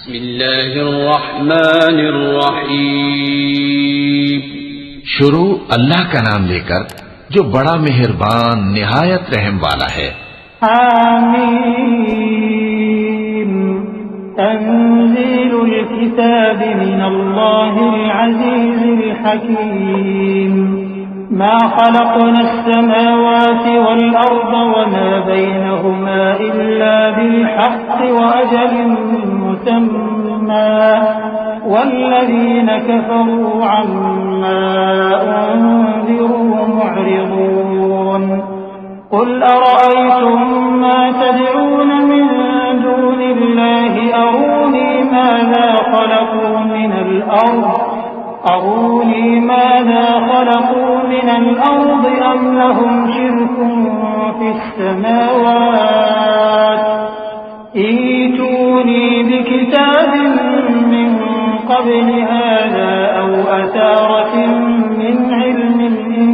بسم اللہ الرحمن الرحیم۔ شروع اللہ کا نام لے کر جو بڑا مہربان نہایت رحم والا ہے۔ حامیم تنزیل الكتاب من اللہ العزیز الحکیم ما خلقنا السماوات والأرض وما بينهما إلا بالحق وأجل مسمى والذين كفروا عما أنذروا معرضون قل أرأيتم ما تدعون من دون الله أروني ماذا خلقوا من الأرض أم لهم شرك في السماوات ائتوني بكتاب من قبل هذا أو أثارة من علم إن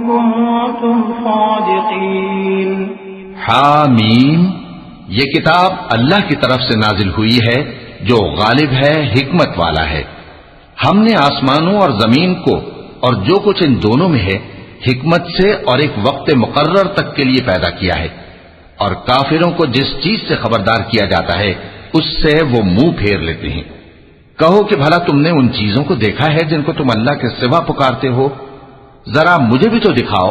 كنتم صادقين۔ حامیم، یہ کتاب اللہ کی طرف سے نازل ہوئی ہے جو غالب ہے، حکمت والا ہے۔ ہم نے آسمانوں اور زمین کو اور جو کچھ ان دونوں میں ہے حکمت سے اور ایک وقت مقرر تک کے لیے پیدا کیا ہے، اور کافروں کو جس چیز سے خبردار کیا جاتا ہے اس سے وہ منہ پھیر لیتے ہیں۔ کہو کہ بھلا تم نے ان چیزوں کو دیکھا ہے جن کو تم اللہ کے سوا پکارتے ہو؟ ذرا مجھے بھی تو دکھاؤ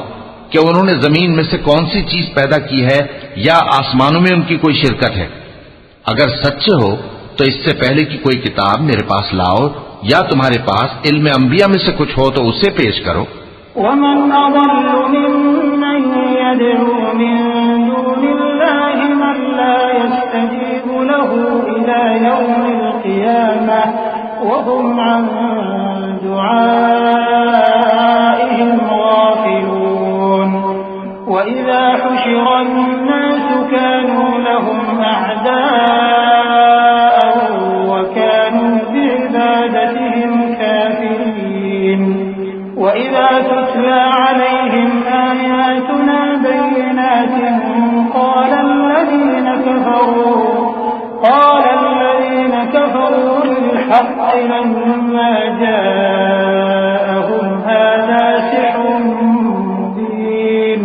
کہ انہوں نے زمین میں سے کون سی چیز پیدا کی ہے یا آسمانوں میں ان کی کوئی شرکت ہے۔ اگر سچے ہو تو اس سے پہلے کی کوئی کتاب میرے پاس لاؤ، یا تمہارے پاس علم انبیاء میں سے کچھ ہو تو اسے پیش کرو۔ ومن أضل ممن يدعو من دون الله من لا يستجيب له إلى يوم القيامة وهم عن دعائهم غافلون وإذا حشر الناس كانوا لهم أعداء وكانوا بعبادتهم كافرين وإذا تتلى عليهم آياتنا بينات قال الذين كفروا للحق لما جاءهم هذا سحر مبين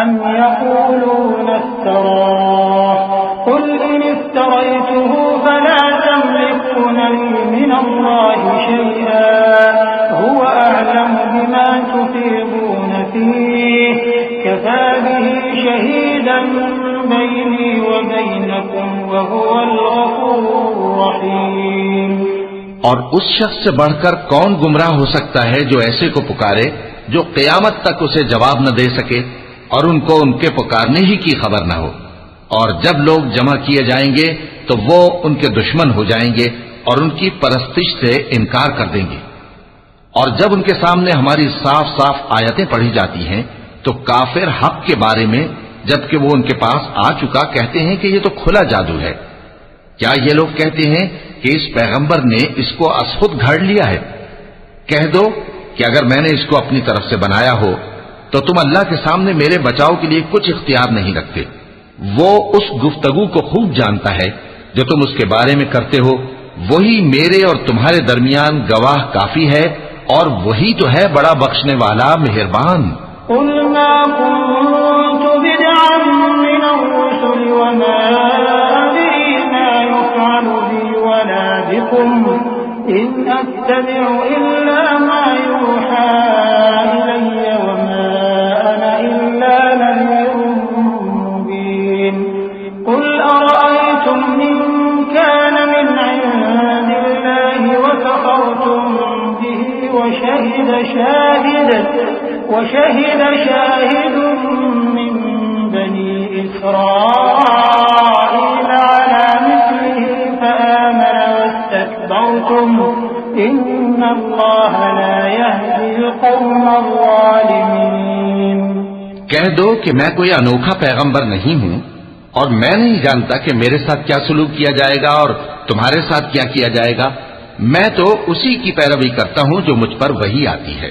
أم يقولون افتراه قل إن افتريته فلا تملكون لي من الله شيئا هو أعلم بما تفيضون فيه كفى به شهيدا بيني وبينكم وهو الغفور الرحيم۔ اور اس شخص سے بڑھ کر کون گمراہ ہو سکتا ہے جو ایسے کو پکارے جو قیامت تک اسے جواب نہ دے سکے اور ان کو ان کے پکارنے ہی کی خبر نہ ہو، اور جب لوگ جمع کیے جائیں گے تو وہ ان کے دشمن ہو جائیں گے اور ان کی پرستش سے انکار کر دیں گے۔ اور جب ان کے سامنے ہماری صاف صاف آیتیں پڑھی جاتی ہیں تو کافر حق کے بارے میں جبکہ وہ ان کے پاس آ چکا کہتے ہیں کہ یہ تو کھلا جادو ہے۔ کیا یہ لوگ کہتے ہیں کہ اس پیغمبر نے اس کو از خود گھڑ لیا ہے؟ کہہ دو کہ اگر میں نے اس کو اپنی طرف سے بنایا ہو تو تم اللہ کے سامنے میرے بچاؤ کے لیے کچھ اختیار نہیں رکھتے۔ وہ اس گفتگو کو خوب جانتا ہے جو تم اس کے بارے میں کرتے ہو، وہی میرے اور تمہارے درمیان گواہ کافی ہے، اور وہی تو ہے بڑا بخشنے والا مہربان۔ قل ما كنت بدعا من الرسل وما أدري ما يفعل بي ولا بكم إن أتبع إلا ما يوحى إلي وما أنا إلا نذير مبين قل أرأيتم إن كان من عند الله وكفرتم به وشهد شاهد من بني إسرائيل على مثله فآمن واستكبرتم إن الله لا يهدي القوم الظالمين۔ کہہ دو کہ میں کوئی انوکھا پیغمبر نہیں ہوں اور میں نہیں جانتا کہ میرے ساتھ کیا سلوک کیا جائے گا اور تمہارے ساتھ کیا کیا جائے گا۔ میں تو اسی کی پیروی کرتا ہوں جو مجھ پر وحی آتی ہے،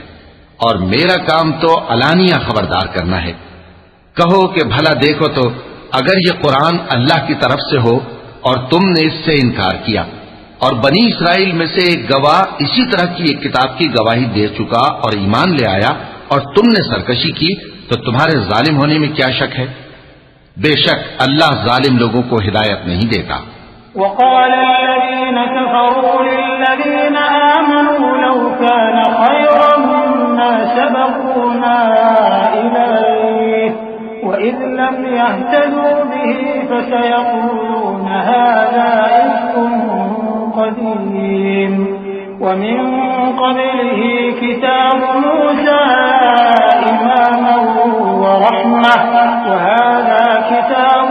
اور میرا کام تو علانیہ خبردار کرنا ہے۔ کہو کہ بھلا دیکھو تو اگر یہ قرآن اللہ کی طرف سے ہو اور تم نے اس سے انکار کیا، اور بنی اسرائیل میں سے ایک گواہ اسی طرح کی ایک کتاب کی گواہی دے چکا اور ایمان لے آیا، اور تم نے سرکشی کی، تو تمہارے ظالم ہونے میں کیا شک ہے؟ بے شک اللہ ظالم لوگوں کو ہدایت نہیں دیتا۔ وقال الذين كفروا للذين آمنوا لو كان خيرا ما سبقونا إليه وإذ لم يهتدوا به فسيقولون هذا إفك قديم ومن قبله كتاب موسى إماما ورحمة وهذا كتاب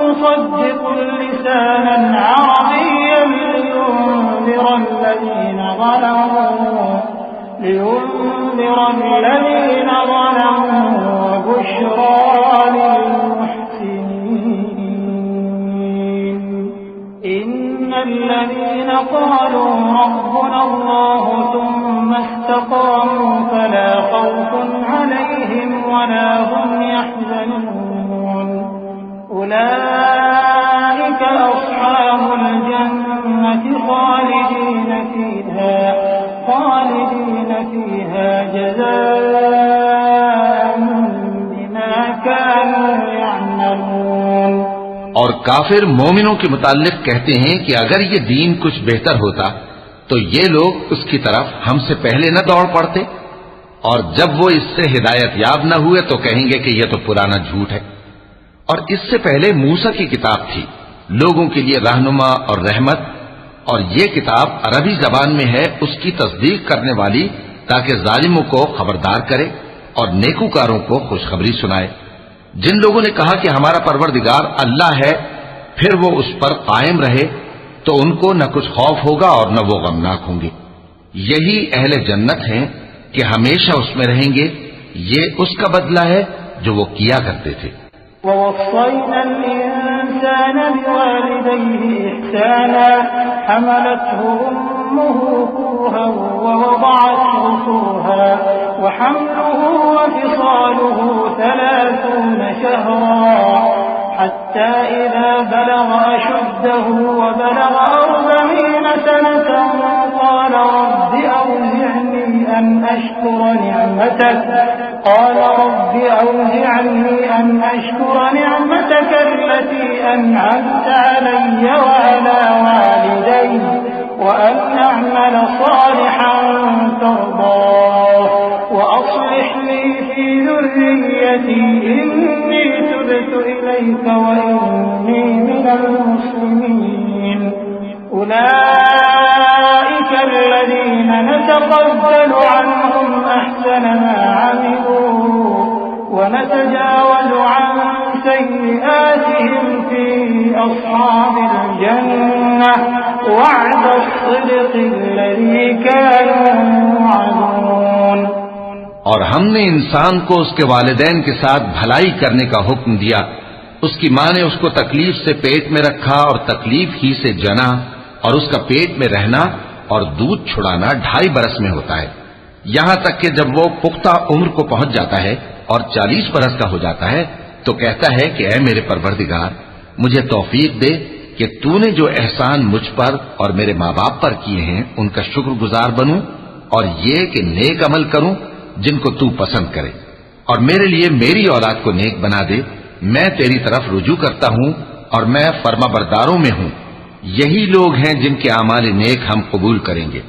مصدق لسانا عربيا لينذر الذين ظلموا وبشرى للمحسنين إن الذين قالوا ربنا الله ثم استقاموا فلا خوف عليهم ولا هم يحزنون أولئك أصحاب الجنة خالدين فيها جزاء بما كانوا يعملون۔ اور کافر مومنوں کے متعلق کہتے ہیں کہ اگر یہ دین کچھ بہتر ہوتا تو یہ لوگ اس کی طرف ہم سے پہلے نہ دوڑ پڑتے، اور جب وہ اس سے ہدایت یاب نہ ہوئے تو کہیں گے کہ یہ تو پرانا جھوٹ ہے۔ اور اس سے پہلے موسیٰ کی کتاب تھی، لوگوں کے لیے رہنما اور رحمت، اور یہ کتاب عربی زبان میں ہے، اس کی تصدیق کرنے والی، تاکہ ظالموں کو خبردار کرے اور نیکوکاروں کو خوشخبری سنائے۔ جن لوگوں نے کہا کہ ہمارا پروردگار اللہ ہے، پھر وہ اس پر قائم رہے تو ان کو نہ کچھ خوف ہوگا اور نہ وہ غمناک ہوں گے۔ یہی اہل جنت ہیں کہ ہمیشہ اس میں رہیں گے، یہ اس کا بدلہ ہے جو وہ کیا کرتے تھے۔ ووصينا الإنسان بوالديه إحسانا حملته أمه كرها ووضعته كرها وحمله وفصاله 30 شهرا حتى إذا بلغ أشده وبلغ 40 سنة قال رب أوزعني أن أشكر نعمتك التي أنعمت علي وعلى والدي وأن أعمل صالحا ترضاه وأصلح لي في ذريتي إني تبت إليك وإني من المسلمين أولئك الذين نتقبل عنهم أحسن ما عملوا ونتجاوز عن سيئاتهم في أصحاب الجنة وعد الصدق الذي كانوا يوعدون۔ اور ہم نے انسان کو اس کے والدین کے ساتھ بھلائی کرنے کا حکم دیا، اس کی ماں نے اس کو تکلیف سے پیٹ میں رکھا اور تکلیف ہی سے جنا، اور اس کا پیٹ میں رہنا اور دودھ چھڑانا 2.5 برس میں ہوتا ہے، یہاں تک کہ جب وہ پختہ عمر کو پہنچ جاتا ہے اور 40 برس کا ہو جاتا ہے تو کہتا ہے کہ اے میرے پروردگار، مجھے توفیق دے کہ تو نے جو احسان مجھ پر اور میرے ماں باپ پر کیے ہیں ان کا شکر گزار بنوں، اور یہ کہ نیک عمل کروں جن کو تو پسند کرے، اور میرے لیے میری اولاد کو نیک بنا دے، میں تیری طرف رجوع کرتا ہوں اور میں فرما برداروں میں ہوں۔ یہی لوگ ہیں جن کے اعمال نیک ہم قبول کریں گے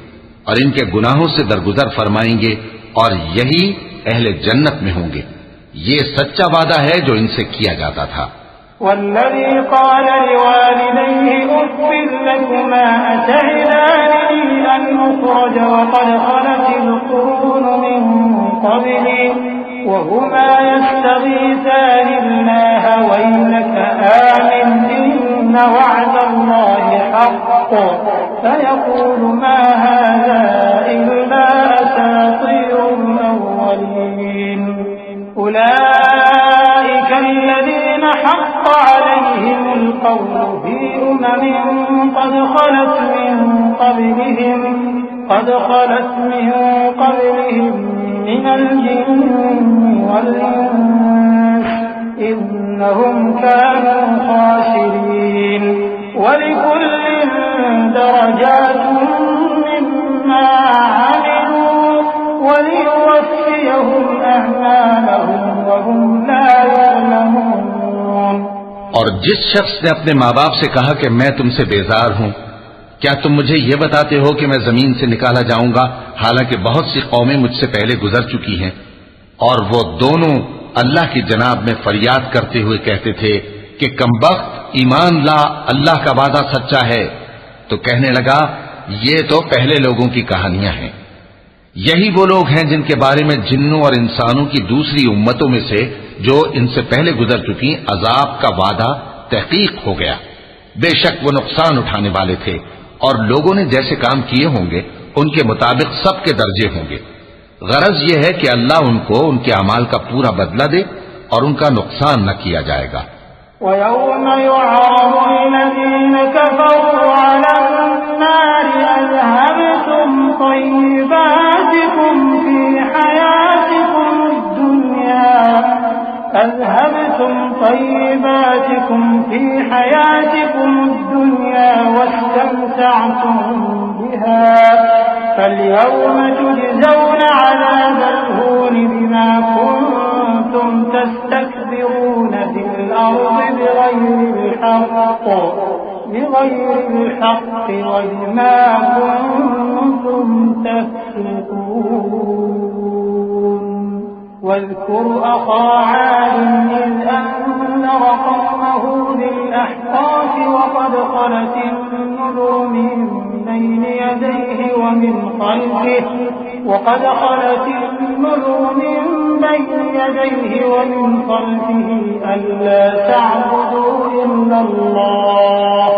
اور ان کے گناہوں سے درگزر فرمائیں گے، اور یہی اہل جنت میں ہوں گے۔ یہ سچا وعدہ ہے جو ان سے کیا جاتا تھا۔ والذي قال لوالديه أف لكما أتعدانني أن أخرج وقد خلت القرون من قبلي وهما يستغيثان الله ويلك آمن إن وعد الله حق فيقول ما هذا إلا أساطير الأولين أولئك الذين حق عليهم القول في قد خلت من قبلهم من الجن والإنس إنهم كانوا خاسرين وَلِكُلٍّ دَرَجَاتٌ مِّمَّا عَمِلُوا وَلِيُوَفِّيَهُمْ أَعْمَالَهُمْ وَهُمْ لَا يَعْلَمُونَ۔ اور جس شخص نے اپنے ماں باپ سے کہا کہ میں تم سے بیزار ہوں، کیا تم مجھے یہ بتاتے ہو کہ میں زمین سے نکالا جاؤں گا، حالانکہ بہت سی قومیں مجھ سے پہلے گزر چکی ہیں؟ اور وہ دونوں اللہ کی جناب میں فریاد کرتے ہوئے کہتے تھے کہ کمبخت، ایمان لا، اللہ کا وعدہ سچا ہے۔ تو کہنے لگا یہ تو پہلے لوگوں کی کہانیاں ہیں، یہی وہ لوگ ہیں جن کے بارے میں جنوں اور انسانوں کی دوسری امتوں میں سے جو ان سے پہلے گزر چکی عذاب کا وعدہ تحقیق ہو گیا۔ بے شک وہ نقصان اٹھانے والے تھے، اور لوگوں نے جیسے کام کیے ہوں گے ان کے مطابق سب کے درجے ہوں گے۔ غرض یہ ہے کہ اللہ ان کو ان کے اعمال کا پورا بدلہ دے اور ان کا نقصان نہ کیا جائے گا۔ وَيَوْمَ يُعْرَضُ الَّذِينَ كَفَرُوا عَلَى النَّارِ أَذْهَبْتُمْ طَيِّبَاتِكُمْ فِي حَيَاتِكُمُ الدُّنْيَا وَاسْتَمْتَعْتُمْ بِهَا فَالْيَوْمَ تُجْزَوْنَ عَذَابَ الْهُونِ بِمَا كُنتُمْ تَسْتَكْبِرُونَ فِي الْأَرْضِ بِغَيْرِ الْحَقِّ وَبِمَا كُنتُمْ تَفْسُقُونَ۔ واذكر أخا عاد إذ أنذر قومه بالأحقاف وقد خلت النذر من بين يديه ومن خلفه ألا تعبدوا إلا الله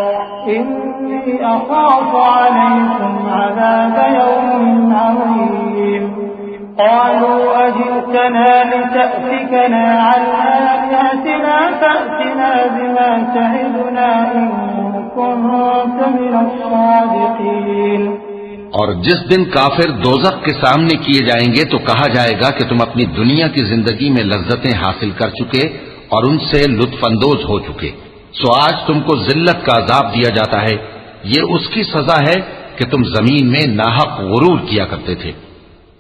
إني أخاف عليكم عذاب يوم عظيم۔ قالوا أجئتنا لتأفكنا عن آلهتنا فأتنا بما تعدنا إن كنت من الصادقين۔ اور جس دن کافر دوزخ کے سامنے کیے جائیں گے تو کہا جائے گا کہ تم اپنی دنیا کی زندگی میں لذتیں حاصل کر چکے اور ان سے لطف اندوز ہو چکے، سو آج تم کو ذلت کا عذاب دیا جاتا ہے۔ یہ اس کی سزا ہے کہ تم زمین میں ناحق غرور کیا کرتے تھے،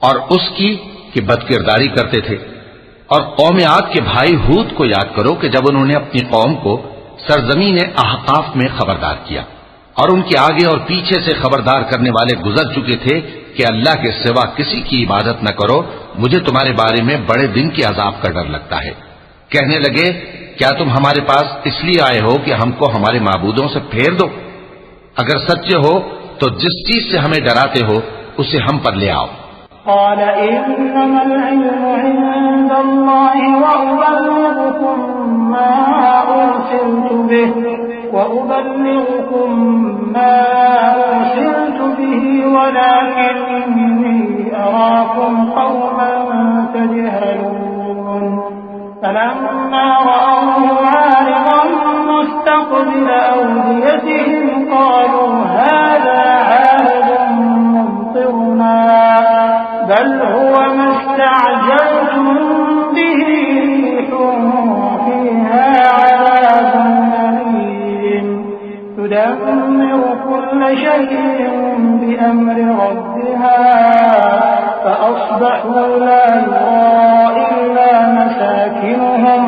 اور اس کی کہ بدکرداری کرتے تھے۔ اور قوم عاد کے بھائی ہود کو یاد کرو کہ جب انہوں نے اپنی قوم کو سرزمین احقاف میں خبردار کیا، اور ان کے آگے اور پیچھے سے خبردار کرنے والے گزر چکے تھے کہ اللہ کے سوا کسی کی عبادت نہ کرو، مجھے تمہارے بارے میں بڑے دن کے عذاب کا ڈر لگتا ہے۔ کہنے لگے کیا تم ہمارے پاس اس لیے آئے ہو کہ ہم کو ہمارے معبودوں سے پھیر دو؟ اگر سچے ہو تو جس چیز سے ہمیں ڈراتے ہو اسے ہم پر لے آؤ۔ قال إنما العلم عند الله وأبلغكم ما أرسلت به ولكني أراكم قوما تجهلون۔ فلما رأوه عارضا مستقبل أوديتهم قالوا هذا عارض ممطرنا بل هو ما استعجلتم به ريح فيها عذاب أليم تدمر كل شيء بأمر ربها فأصبحوا لا يرى إلا مساكنهم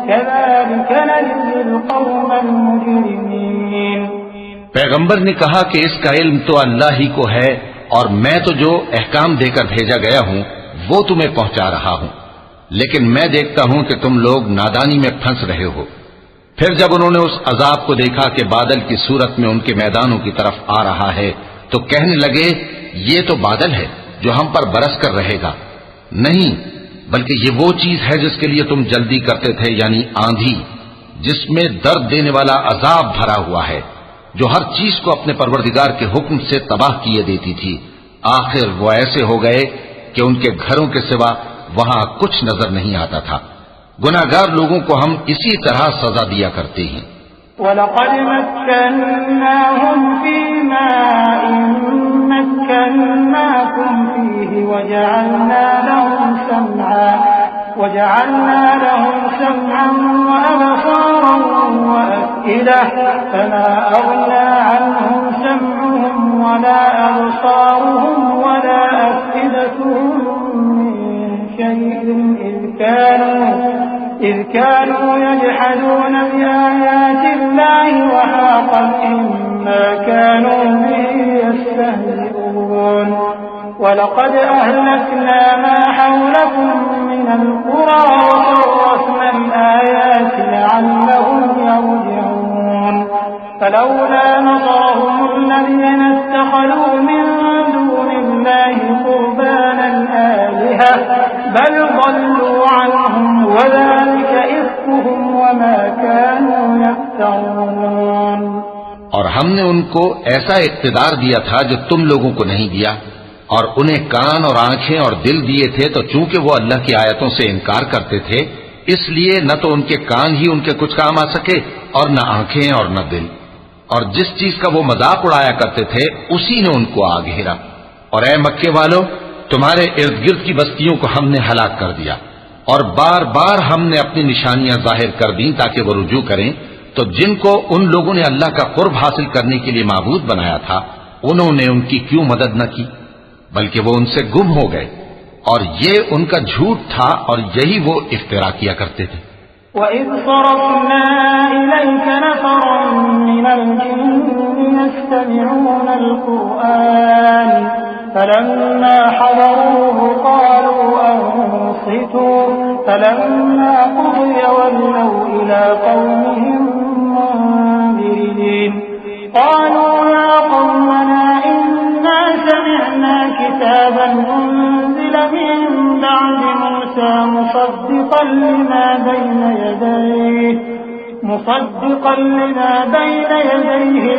كذلك نجزي القوم المجرمين۔ پیغمبر نے کہا کہ اس کا علم تو اللہ ہی کو ہے، اور میں تو جو احکام دے کر بھیجا گیا ہوں وہ تمہیں پہنچا رہا ہوں، لیکن میں دیکھتا ہوں کہ تم لوگ نادانی میں پھنس رہے ہو۔ پھر جب انہوں نے اس عذاب کو دیکھا کہ بادل کی صورت میں ان کے میدانوں کی طرف آ رہا ہے تو کہنے لگے یہ تو بادل ہے جو ہم پر برس کر رہے گا، نہیں بلکہ یہ وہ چیز ہے جس کے لیے تم جلدی کرتے تھے، یعنی آندھی جس میں درد دینے والا عذاب بھرا ہوا ہے، جو ہر چیز کو اپنے پروردگار کے حکم سے تباہ کیے دیتی تھی۔ آخر وہ ایسے ہو گئے کہ ان کے گھروں کے سوا وہاں کچھ نظر نہیں آتا تھا۔ گناہگار لوگوں کو ہم اسی طرح سزا دیا کرتے ہیں۔ وَلَقَدْ مَكَّنَّاهُمْ فِي مَاءٍ مَكَّنَّاكُمْ فِيهِ وَجَعَلْنَا لَهُمْ سَمْعًا وَأَبْصَارًا وَأَفْئِدَةً فما أغنى عنهم سمعهم ولا أبصارهم ولا أفئدتهم من شيء إذ كانوا يجحدون بآيات الله وحاق بهم ما كانوا به يستهزئون وَلَقَدْ أَهْلَكْنَا مَا حَوْلَكُمْ مِنَ الْقُرَى وَصَرَّفْنَا الْآيَاتِ لَعَلَّهُمْ يَرْجِعُونَ فَلَوْلَا نَصَرَهُمُ الَّذِينَ اتَّخَذُوا مِن دُونِ اللَّهِ قُرْبَانًا آلِهَةً بَلْ ضَلُّوا عَنْهُمْ وَذَلِكَ إِفْكُهُمْ وَمَا كَانُوا يَفْتَرُونَ اور ہم نے ان کو ایسا اقتدار دیا تھا جو تم لوگوں کو نہیں دیا، اور انہیں کان اور آنکھیں اور دل دیے تھے، تو چونکہ وہ اللہ کی آیتوں سے انکار کرتے تھے اس لیے نہ تو ان کے کان ہی ان کے کچھ کام آ سکے اور نہ آنکھیں اور نہ دل، اور جس چیز کا وہ مذاق اڑایا کرتے تھے اسی نے ان کو آ گھیرا۔ اور اے مکے والو، تمہارے ارد گرد کی بستیوں کو ہم نے ہلاک کر دیا، اور بار بار ہم نے اپنی نشانیاں ظاہر کر دیں تاکہ وہ رجوع کریں، تو جن کو ان لوگوں نے اللہ کا قرب حاصل کرنے کے لیے معبود بنایا تھا انہوں نے ان کی کیوں مدد نہ کی، بلکہ وہ ان سے گم ہو گئے، اور یہ ان کا جھوٹ تھا اور یہی وہ افترا کیا کرتے تھے۔ وَإِذْ صَرَفْنَا إِلَيْكَ نَفَرًا مِنَ الْجِنِّ يَسْتَمِعُونَ الْقُرْآنَ فَلَمَّا حَضَرُوهُ قَالُوا أَنصِتُوا فَلَمَّا قُضِيَ وَلَّوْا إِلَى قَوْمِهِمْ مُنذِرِينَ قَالُوا يَا قَوْمَنَا إِنَّا سَمِعْنَا كِتَابًا أُنزِلَ مِن بَعْدِ مُوسَى مُصَدِّقًا لِمَا بَيْنَ يَدَيْهِ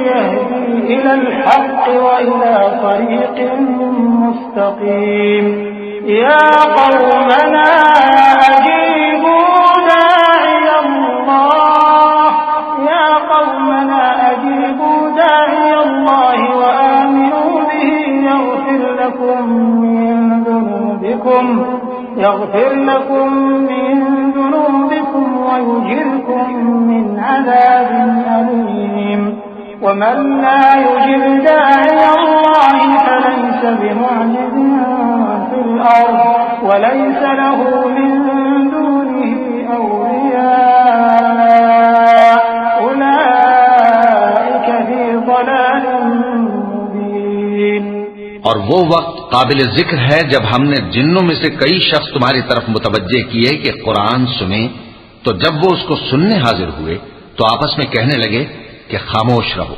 يَهْدِي إِلَى الْحَقِّ وَإِلَى طَرِيقٍ مُسْتَقِيمٍ يَا قَوْمَنَا أَجِيبُوا دَاعِيَ اللَّهِ وَآمِنُوا بِهِ يغفر لكم من ذنوبكم ويجركم من عذاب أليم ومن لا يجب داعي الله فليس بمعجز في الأرض وليس له من دونه أولياء أولئك في ضلال مبين۔ اور وہ وقت قابل ذکر ہے جب ہم نے جنوں میں سے کئی شخص تمہاری طرف متوجہ کیے کہ قرآن سنیں، تو جب وہ اس کو سننے حاضر ہوئے تو آپس میں کہنے لگے کہ خاموش رہو۔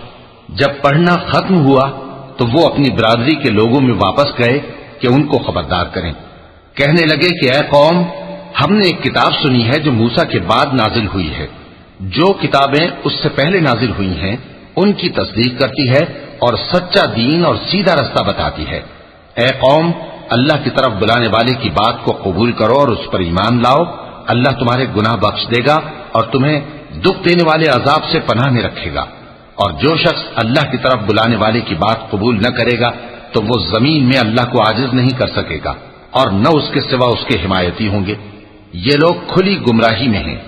جب پڑھنا ختم ہوا تو وہ اپنی برادری کے لوگوں میں واپس گئے کہ ان کو خبردار کریں۔ کہنے لگے کہ اے قوم، ہم نے ایک کتاب سنی ہے جو موسیٰ کے بعد نازل ہوئی ہے، جو کتابیں اس سے پہلے نازل ہوئی ہیں ان کی تصدیق کرتی ہے اور سچا دین اور سیدھا رستہ بتاتی ہے۔ اے قوم، اللہ کی طرف بلانے والے کی بات کو قبول کرو اور اس پر ایمان لاؤ، اللہ تمہارے گناہ بخش دے گا اور تمہیں دکھ دینے والے عذاب سے پناہ میں رکھے گا۔ اور جو شخص اللہ کی طرف بلانے والے کی بات قبول نہ کرے گا تو وہ زمین میں اللہ کو عاجز نہیں کر سکے گا اور نہ اس کے سوا اس کے حمایتی ہوں گے۔ یہ لوگ کھلی گمراہی میں ہیں۔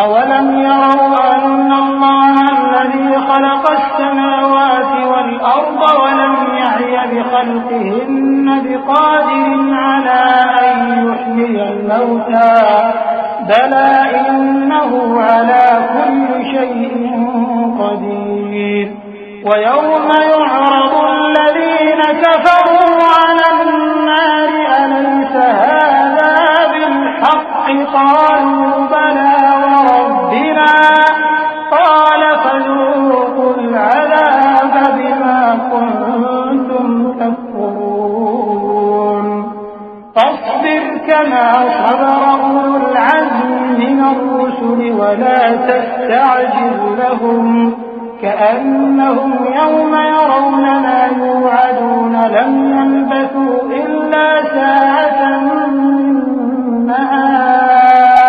أَوَلَمْ يَرَوْا أَنَّ اللَّهَ الَّذِي خَلَقَ السَّمَاوَاتِ وَالْأَرْضَ وَلَمْ يَعْيَ بِخَلْقِهِنَّ بِقَادِرٍ عَلَىٰ أَن يُحْيِيَ الْمَوْتَىٰ بَلَىٰ إِنَّهُ عَلَىٰ كُلِّ شَيْءٍ قَدِيرٌ وَيَوْمَ يُعْرَضُ الَّذِينَ كَفَرُوا عَلَى النَّارِ أَلَيْسَ هَٰذَا بِالْحَقِّ قَالُوا بَلَىٰ وَرَبِّنَا قَالَ فَذُوقُوا الْعَذَابَ بِمَا كُنتُمْ تَكْفُرُونَ فَاصْبِرْ كَمَا صَبَرَ أُولُو الْعَزْمِ مِنَ الرُّسُلِ وَلَا تَسْتَعْجِلْ لَهُمْ كأنهم يوم يرون ما يوعدون لم يلبثوا إلا ساعة من نهار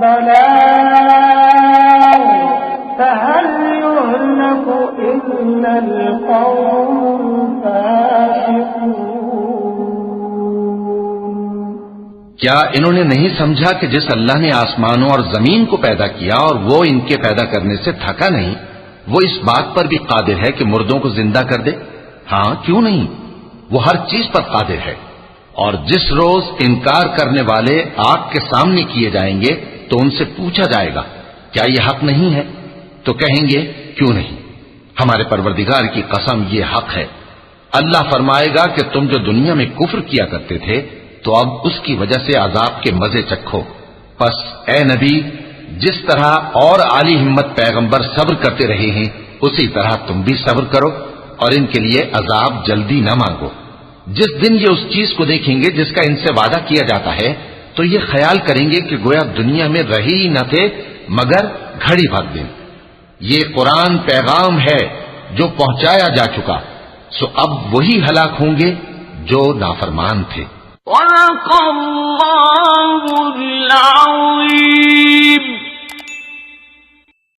بلاغ فهل يهلك إلا القوم الفاسقون۔ کیا انہوں نے نہیں سمجھا کہ جس اللہ نے آسمانوں اور زمین کو پیدا کیا اور وہ ان کے پیدا کرنے سے تھکا نہیں، وہ اس بات پر بھی قادر ہے کہ مردوں کو زندہ کر دے؟ ہاں، کیوں نہیں، وہ ہر چیز پر قادر ہے۔ اور جس روز انکار کرنے والے آگ کے سامنے کیے جائیں گے تو ان سے پوچھا جائے گا کیا یہ حق نہیں ہے؟ تو کہیں گے کیوں نہیں، ہمارے پروردگار کی قسم یہ حق ہے۔ اللہ فرمائے گا کہ تم جو دنیا میں کفر کیا کرتے تھے تو اب اس کی وجہ سے عذاب کے مزے چکھو۔ پس اے نبی، جس طرح اور عالی ہمت پیغمبر صبر کرتے رہے ہیں اسی طرح تم بھی صبر کرو اور ان کے لیے عذاب جلدی نہ مانگو۔ جس دن یہ اس چیز کو دیکھیں گے جس کا ان سے وعدہ کیا جاتا ہے تو یہ خیال کریں گے کہ گویا دنیا میں رہے ہی نہ تھے مگر گھڑی بھر دن۔ یہ قرآن پیغام ہے جو پہنچایا جا چکا، سو اب وہی ہلاک ہوں گے جو نافرمان تھے۔ صدق اللہ العظیم۔